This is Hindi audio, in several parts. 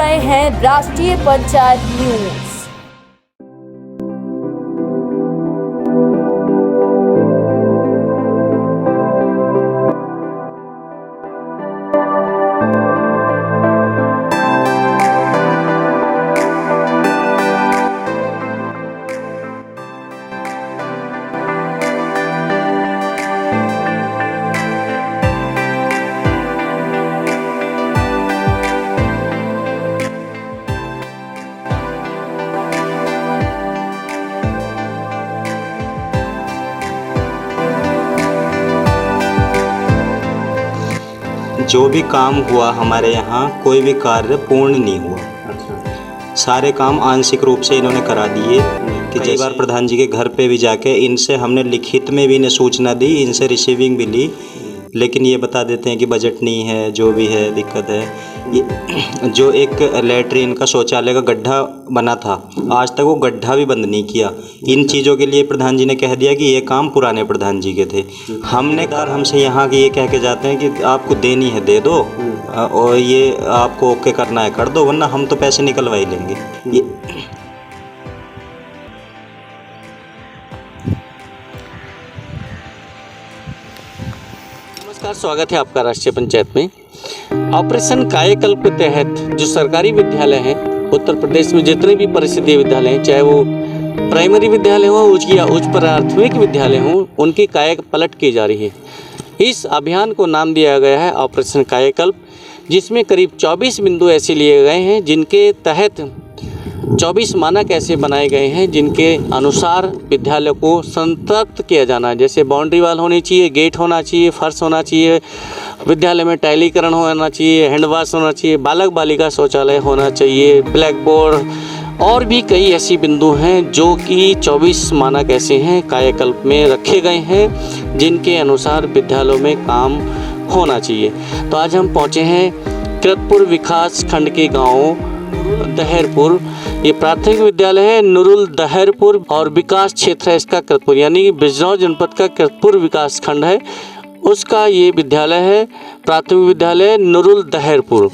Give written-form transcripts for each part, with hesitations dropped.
रहे हैं राष्ट्रीय पंचायत न्यूज। जो भी काम हुआ हमारे यहाँ, कोई भी कार्य पूर्ण नहीं हुआ। सारे काम आंशिक रूप से इन्होंने करा दिए कि कई बार प्रधान जी के घर पे भी जाके इनसे हमने लिखित में भी इन्हें सूचना दी, इनसे रिसीविंग भी ली, लेकिन ये बता देते हैं कि बजट नहीं है, जो भी है दिक्कत है। ये जो एक लैट्रिन का शौचालय का गड्ढा बना था, आज तक वो गड्ढा भी बंद नहीं किया। इन चीज़ों के लिए प्रधान जी ने कह दिया कि ये काम पुराने प्रधान जी के थे। हमसे यहाँ के ये कह के जाते हैं कि आपको देनी है दे दो, और ये आपको ओके करना है कर दो, वरना हम तो पैसे निकलवा ही लेंगे। ये नमस्कार, स्वागत है आपका राष्ट्रीय पंचायत में। ऑपरेशन कायाकल्प के तहत जो सरकारी विद्यालय हैं उत्तर प्रदेश में, जितने भी परिषदीय विद्यालय हैं, चाहे वो प्राइमरी विद्यालय हो या उच्च प्राथमिक विद्यालय हो, उनकी काया पलट की जा रही है। इस अभियान को नाम दिया गया है ऑपरेशन कायाकल्प, जिसमें करीब 24 बिंदु ऐसे लिए गए हैं जिनके तहत 24 मानक ऐसे बनाए गए हैं जिनके अनुसार विद्यालय को संतृप्त किया जाना है। जैसे बाउंड्री वाल होनी चाहिए, गेट होना चाहिए, फर्श होना चाहिए, विद्यालय में टाइलीकरण होना चाहिए, हैंड वॉश होना चाहिए, बालक बालिका शौचालय होना चाहिए, ब्लैक बोर्ड और भी कई ऐसी बिंदु हैं जो कि 24 मानक ऐसे हैं कायाकल्प में रखे गए हैं जिनके अनुसार विद्यालयों में काम होना चाहिए। तो आज हम पहुँचे हैं कृतपुर विकास खंड के गाँव दहरपुर। ये प्राथमिक विद्यालय है नुरुल दहरपुर और विकास क्षेत्र है इसका कृतपुर, यानी कि बिजनौर जनपद का कृतपुर विकास खंड है, उसका ये विद्यालय है प्राथमिक विद्यालय नुरुल दहरपुर।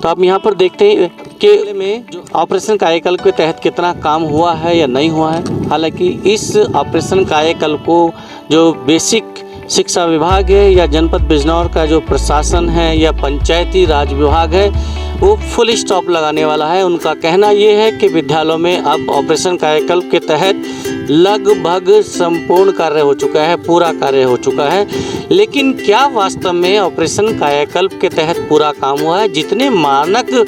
तो आप यहाँ पर देखते हैं कि में जो ऑपरेशन कायाकल्प के तहत कितना काम हुआ है या नहीं हुआ है। हालांकि इस ऑपरेशन कायाकल्प को जो बेसिक शिक्षा विभाग है या जनपद बिजनौर का जो प्रशासन है या पंचायती राज विभाग है, वो फुल स्टॉप लगाने वाला है। उनका कहना ये है कि विद्यालयों में अब ऑपरेशन कायाकल्प के तहत लगभग संपूर्ण कार्य हो चुका है, पूरा कार्य हो चुका है। लेकिन क्या वास्तव में ऑपरेशन कायाकल्प के तहत पूरा काम हुआ है? जितने मानक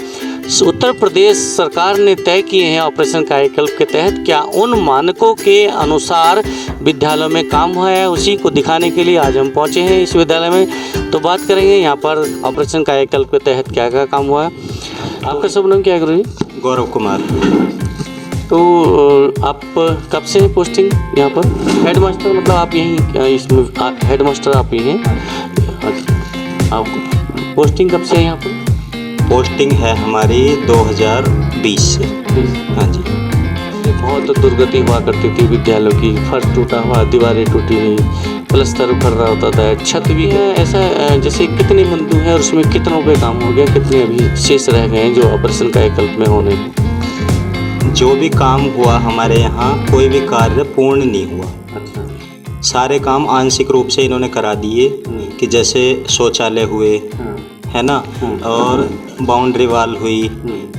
उत्तर प्रदेश सरकार ने तय किए हैं ऑपरेशन कायाकल्प के तहत, क्या उन मानकों के अनुसार विद्यालयों में काम हुआ है? उसी को दिखाने के लिए आज हम पहुंचे हैं इस विद्यालय में। तो बात करेंगे यहाँ पर ऑपरेशन कायाकल्प के तहत क्या क्या काम हुआ है। आपका शुभ नाम क्या है गुरु जी? गौरव कुमार। तो आप कब से हैं पोस्टिंग यहाँ पर? हेड मास्टर मतलब आप यहीं इसमें हेड मास्टर आप ही हैं? आप पोस्टिंग कब से है यहाँ पर? पोस्टिंग है हमारी 2020 से। हाँ जी। बहुत दुर्गति हुआ करती थी विद्यालयों की, फर्श टूटा हुआ, दीवारें टूटी हुई, प्लास्टर उखड़ रहा होता था, छत भी है। ऐसा जैसे कितने बिंदु हैं और उसमें कितनों पे काम हो गया, कितने अभी शेष रह गए हैं जो ऑपरेशन कायाकल्प में होने? जो भी काम हुआ हमारे यहाँ, कोई भी कार्य पूर्ण नहीं हुआ। सारे काम आंशिक रूप से इन्होंने करा दिए कि जैसे शौचालय हुए है ना, और बाउंड्री वाल हुई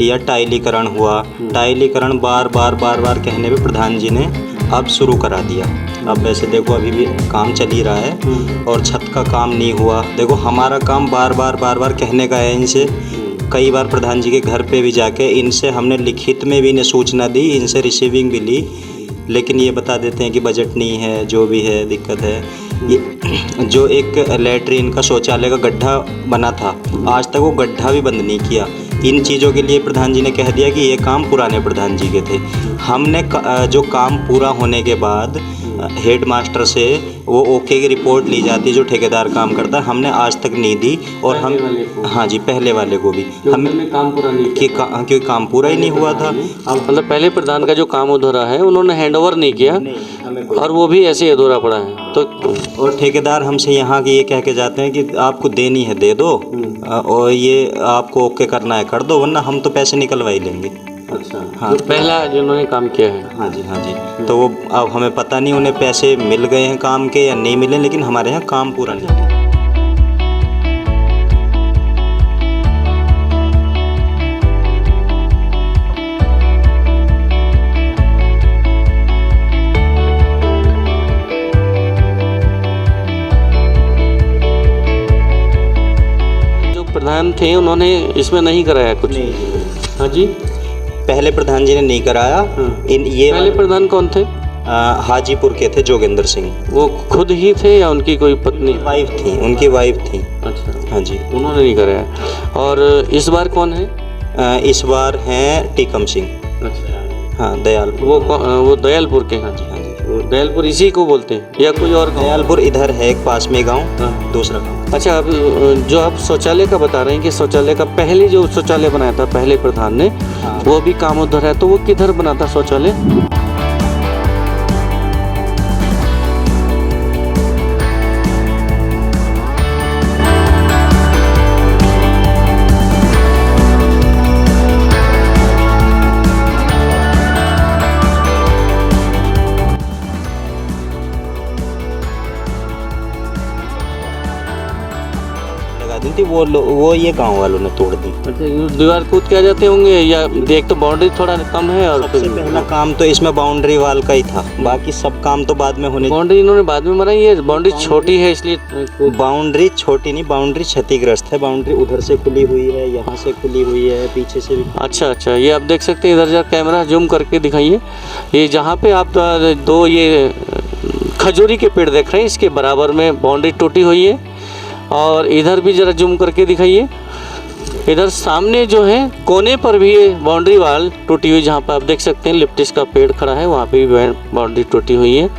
या टाइलीकरण हुआ। टाइलीकरण बार बार कहने पे प्रधान जी ने अब शुरू करा दिया। अब वैसे देखो अभी भी काम चल ही रहा है, और छत का काम नहीं हुआ। देखो हमारा काम बार बार कहने का है इनसे। कई बार प्रधान जी के घर पे भी जाके इनसे हमने लिखित में भी इन्हें सूचना दी, इनसे रिसीविंग भी ली, लेकिन ये बता देते हैं कि बजट नहीं है, जो भी है दिक्कत है। ये जो एक लैट्रिन का शौचालय का गड्ढा बना था, आज तक वो गड्ढा भी बंद नहीं किया। इन चीज़ों के लिए प्रधान जी ने कह दिया कि ये काम पुराने प्रधान जी के थे। हमने जो काम पूरा होने के बाद हेड मास्टर से वो ओके की रिपोर्ट ली जाती है, जो ठेकेदार काम करता है। हमने आज तक नहीं दी, और हम हाँ जी, पहले वाले को भी हमें काम पूरा नहीं क्योंकि काम पूरा ही नहीं हुआ था। मतलब पहले प्रधान का जो काम अधूरा है उन्होंने हैंडओवर नहीं किया, और वो भी ऐसे ही अधूरा पड़ा है। तो और ठेकेदार हमसे यहाँ की ये कह के जाते हैं कि आपको देनी है दे दो, और ये आपको ओके करना है कर दो, वरना हम तो पैसे निकलवा ही लेंगे। अच्छा, हाँ, पहला जिन्होंने काम किया है। हाँ जी, हाँ जी। तो वो अब हमें पता नहीं उन्हें पैसे मिल गए हैं काम के या नहीं मिले, लेकिन हमारे यहाँ काम पूरा नहीं हुआ। जो प्रधान थे उन्होंने इसमें नहीं कराया कुछ? हाँ जी, पहले प्रधान जी ने नहीं कराया। ये पहले प्रधान कौन थे? हाजीपुर के थे जोगेंद्र सिंह। वो खुद ही थे या उनकी कोई पत्नी? वाइफ थी, उनकी वाइफ थी। अच्छा, हाँ जी। उन्होंने नहीं कराया। और इस बार कौन है? इस बार हैं टीकम सिंह। अच्छा, हाँ, दयालपुर। वो दयालपुर के? हाँ जी, हाँ जी। वो दयालपुर इसी को बोलते हैं या कोई और गाँव? दयालपुर इधर है एक पास में गांव, हाँ। दूसरा गांव। अच्छा, अब जो आप शौचालय का बता रहे हैं कि शौचालय का पहले जो शौचालय बनाया था पहले प्रधान ने, हाँ। वो भी काम उधर है, तो वो किधर बना था शौचालय? लगा दी थी वो ये गांव वालों ने तोड़ दी। अच्छा, ये दीवार कूद के आ जाते होंगे, या एक तो बाउंड्री थोड़ा कम है, और सबसे पहला काम तो इसमें बाउंड्री वाल का ही था, बाकी सब काम तो बाद में होने। बाउंड्री इन्होंने बाद में बनाई है, बाउंड्री छोटी है इसलिए? बाउंड्री छोटी नहीं, बाउंड्री क्षतिग्रस्त है। बाउंड्री उधर से खुली हुई है, यहाँ से खुली हुई है, पीछे से भी। अच्छा अच्छा, ये आप देख सकते हैं, इधर जरा कैमरा जूम करके दिखाइए। ये जहाँ पे आप दो ये खजूरी के पेड़ देख रहे हैं, इसके बराबर में बाउंड्री टूटी हुई है। और इधर भी ज़रा जूम करके दिखाइए, इधर सामने जो है कोने पर भी ये बाउंड्री वाल टूटी हुई, जहाँ पर आप देख सकते हैं लिप्टिस का पेड़ खड़ा है, वहाँ पे भी बाउंड्री टूटी हुई है।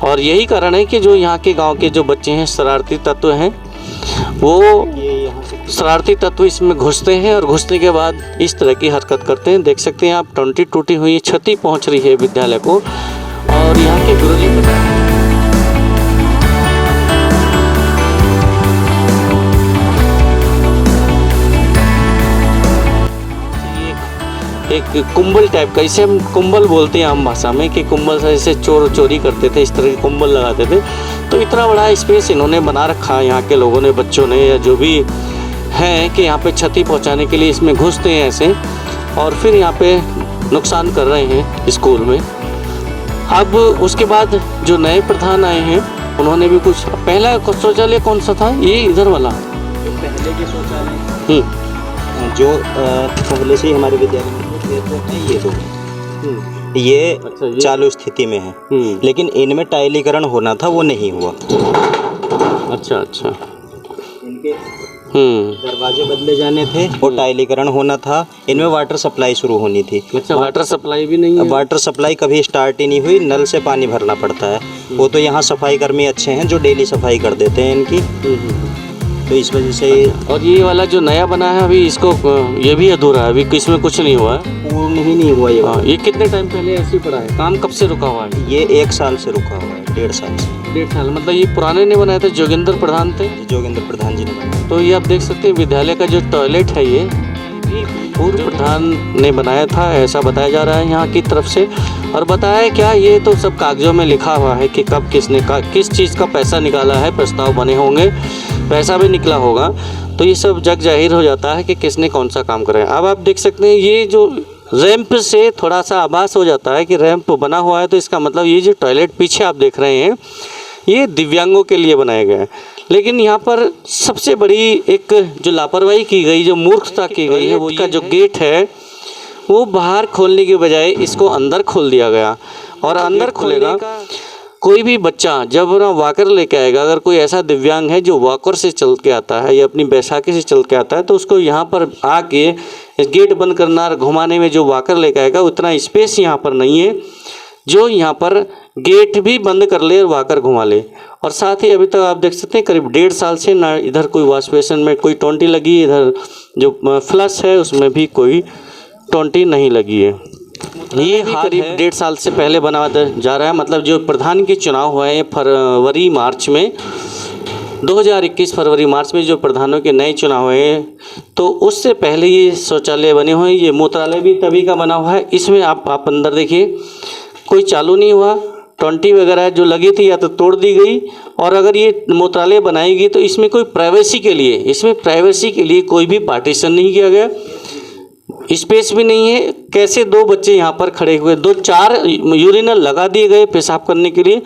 और यही कारण है कि जो यहाँ के गांव के जो बच्चे हैं, शरारती तत्व हैं, वो शरारती तत्व इसमें घुसते हैं, और घुसने के बाद इस तरह की हरकत करते हैं। देख सकते हैं आप, टंटी टूटी हुई है, क्षति पहुँच रही है विद्यालय को। और यहाँ के गुरुजी बताएं, एक कुंबल टाइप का, इसे हम कुंबल बोलते हैं आम भाषा में, कि कुंबल से जैसे चोरी करते थे, इस तरह के कुंबल लगाते थे। तो इतना बड़ा स्पेस इन्होंने बना रखा है यहाँ के लोगों ने, बच्चों ने, या जो भी हैं, कि यहाँ पे क्षति पहुँचाने के लिए इसमें घुसते हैं ऐसे, और फिर यहाँ पे नुकसान कर रहे हैं स्कूल में। अब उसके बाद जो नए प्रधान आए हैं, उन्होंने भी कुछ, पहला शौचालय कौन सा था? ये इधर वाला पहले के शौचालय जो पहले से ही हमारे विद्यालय में ये दो ये अच्छा, चालू स्थिति में है, लेकिन इनमें टाइलीकरण होना था, वो नहीं हुआ। अच्छा अच्छा, इनके दरवाजे बदले जाने थे और टाइलीकरण होना था। इनमें वाटर सप्लाई शुरू होनी थी। अच्छा, वाटर सप्लाई भी नहीं है? वाटर सप्लाई कभी स्टार्ट ही नहीं हुई, नल से पानी भरना पड़ता है। वो तो यहाँ सफाई कर्मी अच्छे हैं जो डेली सफाई कर देते हैं इनकी, तो इस वजह से। और ये वाला जो नया बना है अभी, इसको ये भी अधूरा है, अभी इसमें कुछ नहीं हुआ है, पूर्ण ही नहीं हुआ ये कितने टाइम पहले ऐसे ही पड़ा है? काम कब से रुका हुआ है? ये 1 साल से रुका हुआ है, 1.5 साल से। 1.5 साल, मतलब ये पुराने ने बनाया था, जोगेंद्र प्रधान थे? जोगेंद्र प्रधान जी ने बनाया। तो ये आप देख सकते हैं विद्यालय का जो टॉयलेट है, ये पूर्व प्रधान ने बनाया था, ऐसा बताया जा रहा है यहाँ की तरफ से। और बताया क्या, ये तो सब कागजों में लिखा हुआ है कि कब किसने किस चीज़ का पैसा निकाला है, प्रस्ताव बने होंगे, पैसा भी निकला होगा, तो ये सब जग जाहिर हो जाता है कि किसने कौन सा काम करा है। अब आप देख सकते हैं, ये जो रैंप से थोड़ा सा आभास हो जाता है कि रैंप बना हुआ है, तो इसका मतलब ये जो टॉयलेट पीछे आप देख रहे हैं, ये दिव्यांगों के लिए बनाया गया है। लेकिन यहाँ पर सबसे बड़ी एक जो लापरवाही की गई, जो मूर्खता की गई है, वो इसका जो गेट है वो बाहर खोलने के बजाय इसको अंदर खोल दिया गया। और अंदर खुलेगा, कोई भी बच्चा जब ना वॉकर लेके आएगा, अगर कोई ऐसा दिव्यांग है जो वॉकर से चल के आता है या अपनी बैसाखी से चल के आता है, तो उसको यहाँ पर आके गेट बंद करना और घुमाने में जो वॉकर लेके आएगा, उतना स्पेस यहाँ पर नहीं है। जो यहाँ पर गेट भी बंद कर ले और वाकर घुमा ले। और साथ ही अभी तक आप देख सकते हैं करीब 1.5 साल से ना इधर कोई वॉश बेसिन में कोई टोंटी लगी, इधर जो फ्लश है उसमें भी कोई टोंटी नहीं लगी है। ये करीब 1.5 साल से पहले बना जा रहा है। मतलब जो प्रधान के चुनाव हुए हैं फरवरी मार्च में, 2021 फरवरी मार्च में जो प्रधानों के नए चुनाव हुए हैं, तो उससे पहले ये शौचालय बने हुए हैं। ये मूत्रालय भी तभी का बना हुआ है। इसमें आप अंदर देखिए, कोई चालू नहीं हुआ, टोंटी वगैरह जो लगी थी या तो तोड़ दी गई, और अगर ये मूत्रालय बनाएगी तो इसमें कोई प्राइवेसी के लिए कोई भी पार्टीशन नहीं किया गया, स्पेस भी नहीं है। कैसे 2 बच्चे यहाँ पर खड़े हुए, 4 यूरिनल लगा दिए गए पेशाब करने के लिए,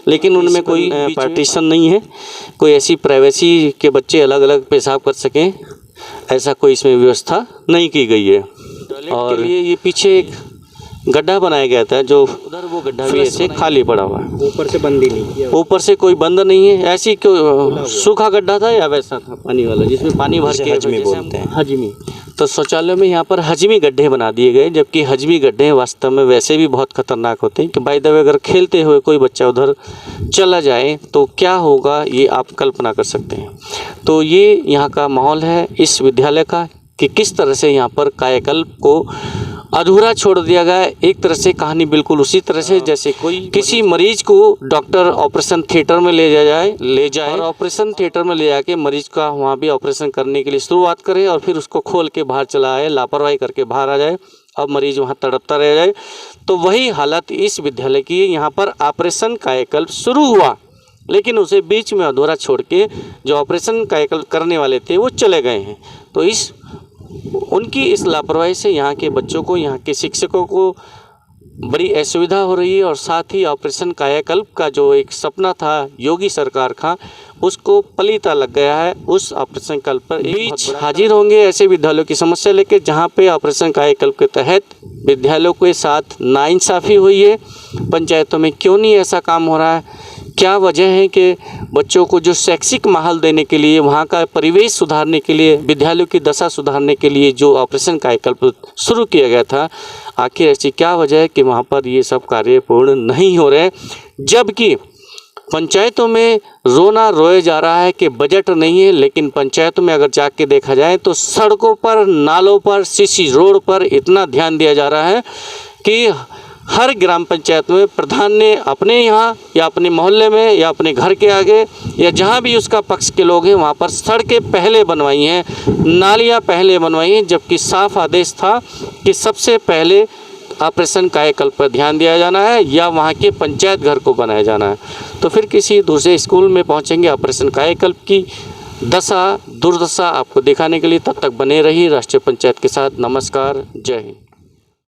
लेकिन उनमें कोई पार्टीशन नहीं है, कोई ऐसी प्राइवेसी के बच्चे अलग अलग पेशाब कर सकें, ऐसा कोई इसमें व्यवस्था नहीं की गई है। और ये पीछे एक गड्ढा बनाया गया था, जो उधर वो गड्ढा भी ऐसे खाली पड़ा हुआ है, ऊपर से बंद ही नहीं किया, ऊपर से कोई बंद नहीं है। ऐसी क्यों सूखा गड्ढा था या वैसा था पानी वाला, जिसमें पानी भर के हजमी बोलते हैं, हजमी। तो शौचालय में यहाँ पर हजमी गड्ढे बना दिए गए, जबकि हजमी गड्ढे वास्तव में वैसे भी बहुत खतरनाक होते हैं कि बाय द वे अगर खेलते हुए कोई बच्चा उधर चला जाए तो क्या होगा, ये आप कल्पना कर सकते हैं। तो ये यहाँ का माहौल है इस विद्यालय का, कि किस तरह से यहाँ पर कायाकल्प को अधूरा छोड़ दिया गया है। एक तरह से कहानी बिल्कुल उसी तरह से जैसे कोई किसी मरीज को डॉक्टर ऑपरेशन थिएटर में ले जाए और ऑपरेशन थिएटर में ले जाके मरीज का वहाँ भी ऑपरेशन करने के लिए शुरुआत करे, और फिर उसको खोल के बाहर चला आए, लापरवाही करके बाहर आ जाए, अब मरीज वहाँ तड़पता रह जाए। तो वही हालत इस विद्यालय की। यहाँ पर ऑपरेशन कायाकल्प शुरू हुआ, लेकिन उसे बीच में अधूरा छोड़ के जो ऑपरेशन कायाकल्प करने वाले थे वो चले गए हैं। तो उनकी इस लापरवाही से यहाँ के बच्चों को, यहाँ के शिक्षकों को बड़ी असुविधा हो रही है, और साथ ही ऑपरेशन कायाकल्प का जो एक सपना था योगी सरकार का, उसको पलीता लग गया है। उस ऑपरेशन कल्प पर बीच हाजिर होंगे ऐसे विद्यालयों की समस्या लेकर, जहाँ पे ऑपरेशन कायाकल्प के तहत विद्यालयों के साथ नाइंसाफ़ी हुई है। पंचायतों में क्यों नहीं ऐसा काम हो रहा है, क्या वजह है कि बच्चों को जो शैक्षिक माहौल देने के लिए, वहाँ का परिवेश सुधारने के लिए, विद्यालयों की दशा सुधारने के लिए जो ऑपरेशन कायाकल्प शुरू किया गया था, आखिर ऐसी क्या वजह है कि वहाँ पर ये सब कार्य पूर्ण नहीं हो रहे। जबकि पंचायतों में रोना रोया जा रहा है कि बजट नहीं है, लेकिन पंचायतों में अगर जाके देखा जाए तो सड़कों पर, नालों पर, सीसी रोड पर इतना ध्यान दिया जा रहा है कि हर ग्राम पंचायत में प्रधान ने अपने यहाँ या अपने मोहल्ले में या अपने घर के आगे या जहाँ भी उसका पक्ष के लोग हैं वहाँ पर सड़कें पहले बनवाई हैं, नालियाँ पहले बनवाई हैं, जबकि साफ आदेश था कि सबसे पहले ऑपरेशन कायाकल्प पर ध्यान दिया जाना है या वहाँ के पंचायत घर को बनाया जाना है। तो फिर किसी दूसरे स्कूल में पहुँचेंगे ऑपरेशन कायाकल्प की दुर्दशा आपको दिखाने के लिए। तब तक बने रहिए राष्ट्रीय पंचायत के साथ। नमस्कार, जय हिंद।